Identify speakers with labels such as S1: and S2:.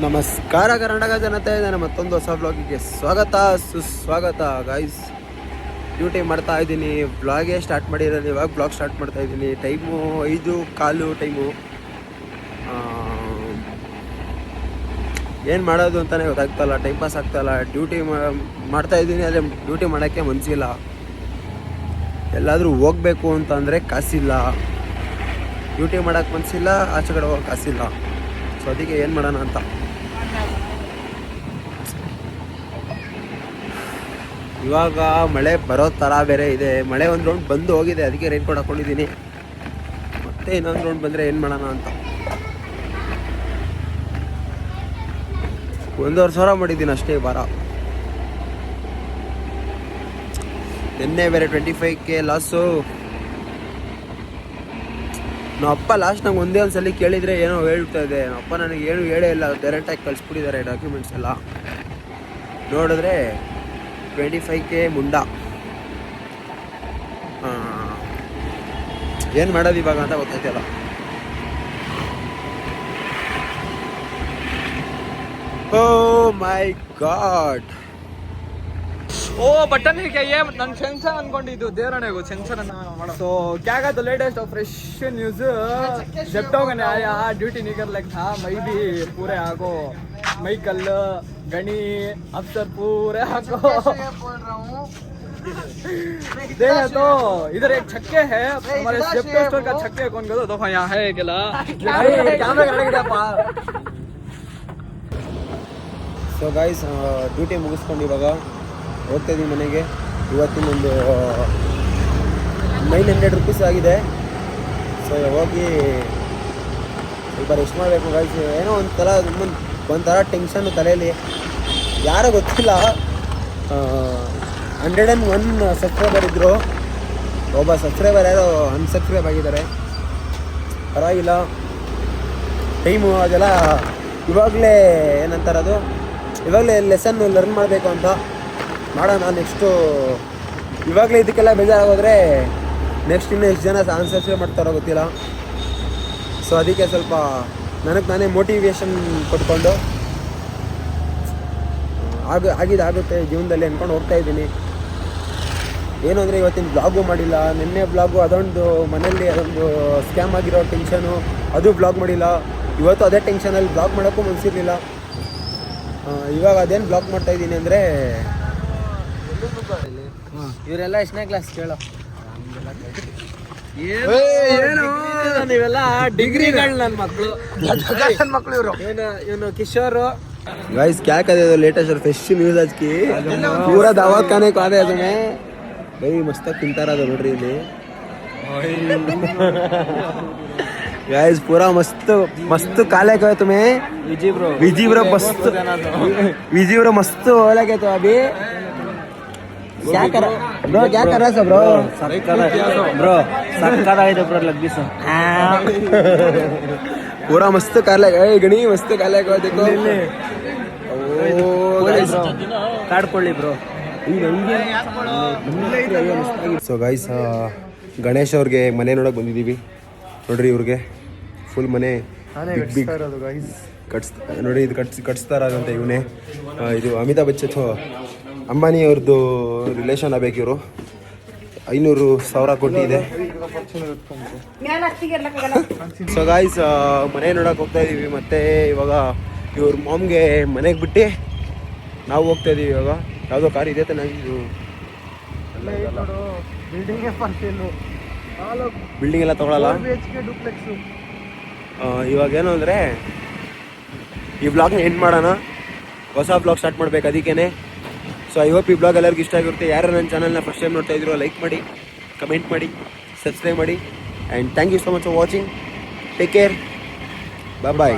S1: ನಮಸ್ಕಾರ ಕರ್ನಾಟಕ ಜನತೆ, ನಾನು ಮತ್ತೊಂದು ಹೊಸ ಬ್ಲಾಗಿಗೆ ಸ್ವಾಗತ ಸುಸ್ವಾಗತ. ಗೈಸ್, ಡ್ಯೂಟಿ ಮಾಡ್ತಾ ಇದ್ದೀನಿ. ಬ್ಲಾಗೇ ಸ್ಟಾರ್ಟ್ ಮಾಡಿರೋದು ಇವಾಗ. ಬ್ಲಾಗ್ ಸ್ಟಾರ್ಟ್ ಮಾಡ್ತಾ ಇದ್ದೀನಿ. Time 5:15 time. ಏನು ಮಾಡೋದು ಅಂತಲೇ ಗೊತ್ತಾಗ್ತಾಯಿಲ್ಲ. ಟೈಮ್ ಪಾಸ್ ಆಗ್ತಾಯಿಲ್ಲ. ಡ್ಯೂಟಿ ಮಾಡ್ತಾ ಇದ್ದೀನಿ, ಆದರೆ ಡ್ಯೂಟಿ ಮಾಡೋಕ್ಕೆ ಮನಸ್ಸಿಲ್ಲ. ಎಲ್ಲಾದರೂ ಹೋಗಬೇಕು ಅಂತಂದರೆ ಕಾಸಿಲ್ಲ. ಡ್ಯೂಟಿ ಮಾಡೋಕ್ಕೆ ಮನಸ್ಸಿಲ್ಲ, ಆಚೆ ಕಡೆ ಹೋಗೋಕೆ ಕಾಸಿಲ್ಲ. ಸೊ ಅದಕ್ಕೆ ಏನು ಮಾಡೋಣ ಅಂತ. ಇವಾಗ ಮಳೆ ಬರೋ ಥರ ಬೇರೆ ಇದೆ. ಮಳೆ ಒಂದು ರೌಂಡ್ ಬಂದು ಹೋಗಿದೆ, ಅದಕ್ಕೆ ರೈನ್ ಕೋಟ್ ಹಾಕ್ಕೊಂಡಿದ್ದೀನಿ. ಮತ್ತೆ ಇನ್ನೊಂದು ರೌಂಡ್ ಬಂದರೆ ಏನು ಮಾಡೋಣ ಅಂತ. 1,500 ಮಾಡಿದ್ದೀನಿ ಅಷ್ಟೇ ಈ ವಾರ. ನಿನ್ನೆ ಬೇರೆ 25K ಲಾಸು. ನಮ್ಮ ಅಪ್ಪ ಲಾಸ್ಟ್ ನಂಗೆ ಒಂದೇ ಒಂದು ಸಲ ಕೇಳಿದರೆ ಏನೋ ಹೇಳ್ತಾ ಇದೆ. ನಮ್ಮ ಅಪ್ಪ ನನಗೆ ಏನು ಹೇಳೇ ಇಲ್ಲ, ಡೈರೆಕ್ಟಾಗಿ ಕಳಿಸ್ಬಿಟ್ಟಿದ್ದಾರೆ ಡಾಕ್ಯುಮೆಂಟ್ಸ್ ಎಲ್ಲ. ನೋಡಿದ್ರೆ 25K ಮುಂಡ. ಏನು ಮಾಡೋದು ಇವಾಗ ಅಂತ ಗೊತ್ತಾಯ್ತಲ್ಲ. ಓ ಮೈ ಗಾಡ್.
S2: ओ बटन है क्या ये? नन सेंसर अनಕೊಂಡಿದ್ದು ದೇವರಣೆಗೂ सेंसर ಅನ್ನು ಮಾಡೋ. तो क्या का तो लेटेस्ट और फ्रेश न्यूज़ जेप्टो ने आया. ड्यूटी निकल लग था. मैं भी पूरे आगो मैं कल गणी अफसर पूरे आगो देखा. तो इधर एक छक्के है हमारे जेप्टो स्टोर का. छक्के कौन गयो तो यहाँ है केला कैमरा ಕಡೆಗಿಡಪ್ಪ.
S1: ಸೊ ಗೈಸ್, ಡ್ಯೂಟಿ ಮುಗಿಸ್ಕೊಂಡು ಇವಾಗ ಹೋಗ್ತಾ ಇದ್ದೀವಿ ಮನೆಗೆ. ಇವತ್ತಿನೊಂದು 900 ರೂಪೀಸ್ ಆಗಿದೆ. ಸೊ ಹೋಗಿ ಸ್ವಲ್ಪ ರೆಸ್ಟ್ ಮಾಡಬೇಕು ಗೈಸ್. ಏನೋ ಒಂಥರ ಟೆನ್ಷನ್ನು ತಲೆಯಲ್ಲಿ. ಯಾರೋ ಗೊತ್ತಿಲ್ಲ, 101 ಸಬ್ಸ್ಕ್ರೈಬರ್ ಇದ್ದರು. ಒಬ್ಬ ಸಬ್ಸ್ಕ್ರೈಬರ್ ಯಾರೋ ಅನ್ಸಬ್ಸ್ಕ್ರೈಬ್ ಆಗಿದ್ದಾರೆ. ಪರವಾಗಿಲ್ಲ, ಟೈಮು ಅದೆಲ್ಲ ಇವಾಗಲೇ ಏನಂತಾರದು, ಇವಾಗಲೇ ಲೆಸನ್ ಲರ್ನ್ ಮಾಡಬೇಕು ಅಂತ ಮಾಡೋಣ. ನೆಕ್ಸ್ಟು ಇವಾಗಲೇ ಇದಕ್ಕೆಲ್ಲ ಬೇಜಾರಾಗೋದ್ರೆ ನೆಕ್ಸ್ಟ್ ಇನ್ನೂ ಎಷ್ಟು ಜನ ಅನ್ಸಬ್ಸ್ಕ್ರೈಬ್ ಮಾಡ್ತಾರೋ ಗೊತ್ತಿಲ್ಲ. ಸೊ ಅದಕ್ಕೆ ಸ್ವಲ್ಪ ನಾನೇ ಮೋಟಿವೇಶನ್ ಕೊಟ್ಕೊಂಡು ಆಗುತ್ತೆ ಜೀವನದಲ್ಲಿ ಅಂದ್ಕೊಂಡು ಹೋಗ್ತಾ ಇದ್ದೀನಿ. ಏನು ಅಂದರೆ ಇವತ್ತಿನ ಬ್ಲಾಗು ಮಾಡಿಲ್ಲ. ನಿನ್ನೆ ಬ್ಲಾಗು ಅದೊಂದು ಮನೇಲಿ ಅದೊಂದು ಸ್ಕ್ಯಾಮ್ ಆಗಿರೋ ಟೆನ್ಷನು, ಅದು ಬ್ಲಾಗ್ ಮಾಡಿಲ್ಲ. ಇವತ್ತು ಅದೇ ಟೆನ್ಷನಲ್ಲಿ ಬ್ಲಾಗ್ ಮಾಡೋಕ್ಕೂ ಮನಸ್ಸಿರಲಿಲ್ಲ. ಇವಾಗ ಅದೇನು ಬ್ಲಾಗ್ ಮಾಡ್ತಾಯಿದ್ದೀನಿ ಅಂದರೆ,
S2: ಇವರೆಲ್ಲ ಎಷ್ಟನೇ ಕ್ಲಾಸ್ ಕೇಳೋ? ನೀವೆಲ್ಲ ಡಿಗ್ರಿಗಳು ನನ್ನ ಮಕ್ಕಳು. ಇವನು ಕಿಶೋರ್.
S1: गाइस क्या कर रहे हो? लेटेस्ट और फ्रेश न्यूज़ आज की पूरा दावत खाने को आ रहे हैं तुम्हें भाई. मस्त ತಿಂತಾ ಇರೋದು ನೋಡ್ರಿ ಇಲ್ಲಿ गाइस. पूरा मस्त काले को तुम्हें विजी ब्रो मस्त हो लगे. तो अभी क्या कर रहा है ब्रो? ब्रो लगी सो पूरा मस्त काले गणी मस्त काले को देखो.
S2: ಕಾಡ್ಕೊಳ್ಳಿ ಬ್ರೋ.
S1: ಸೊ ಗೈಸ್, ಗಣೇಶ್ ಅವ್ರಿಗೆ ಮನೆ ನೋಡೋಕೆ ಬಂದಿದ್ದೀವಿ. ನೋಡ್ರಿ, ಇವ್ರಿಗೆ ಫುಲ್ ಮನೆ ಬಿಗ್ ನೋಡಿ. ಇದು ಕಟ್ಸ್ತಾ ಇರೋದಂತೆ ಇವನೇ. ಇದು ಅಮಿತಾಬ್ ಬಚ್ಚನ್ ಅಂಬಾನಿ ಅವ್ರದ್ದು ರಿಲೇಷನ್ ಆಗಬೇಕು ಇವರು. 500,000 ಕೋಟಿ ಇದೆ. ಸೊ ಗಾಯ್ಸ್, ಮನೆ ನೋಡೋಕೆ ಹೋಗ್ತಾ ಇದ್ದೀವಿ. ಮತ್ತು ಇವಾಗ ಇವ್ರ ಮಾಮ್ಗೆ ಮನೆಗೆ ಬಿಟ್ಟು ನಾವು ಹೋಗ್ತಾ ಇದ್ದೀವಿ. ಇವಾಗ ಯಾವುದೋ ಕಾರ್ ಇದೆ ತಾನೆ, ಇದು ಬಿಲ್ಡಿಂಗ್ ಎಲ್ಲ ತೊಗೊಳಲ್ಲ. ಇವಾಗ ಏನು ಅಂದರೆ, ಈ ಬ್ಲಾಗ್ನ ಎಂಡ್ ಮಾಡೋಣ, ಹೊಸ ಬ್ಲಾಗ್ ಸ್ಟಾರ್ಟ್ ಮಾಡ್ಬೇಕು ಅದಕ್ಕೇ. ಸೊ ಐ ಹೋಪ್ ಈ ಬ್ಲಾಗ್ ಎಲ್ಲರಿಗೂ ಇಷ್ಟ ಆಗಿರುತ್ತೆ. ಯಾರು ನನ್ನ ಚಾನಲ್ನ ಫಸ್ಟ್ ಟೈಮ್ ನೋಡ್ತಾ ಇದ್ರು, ಲೈಕ್ ಮಾಡಿ, ಕಮೆಂಟ್ ಮಾಡಿ, ಸಬ್ಸ್ಕ್ರೈಬ್ ಮಾಡಿ. And thank you so much for watching. Take care. Bye.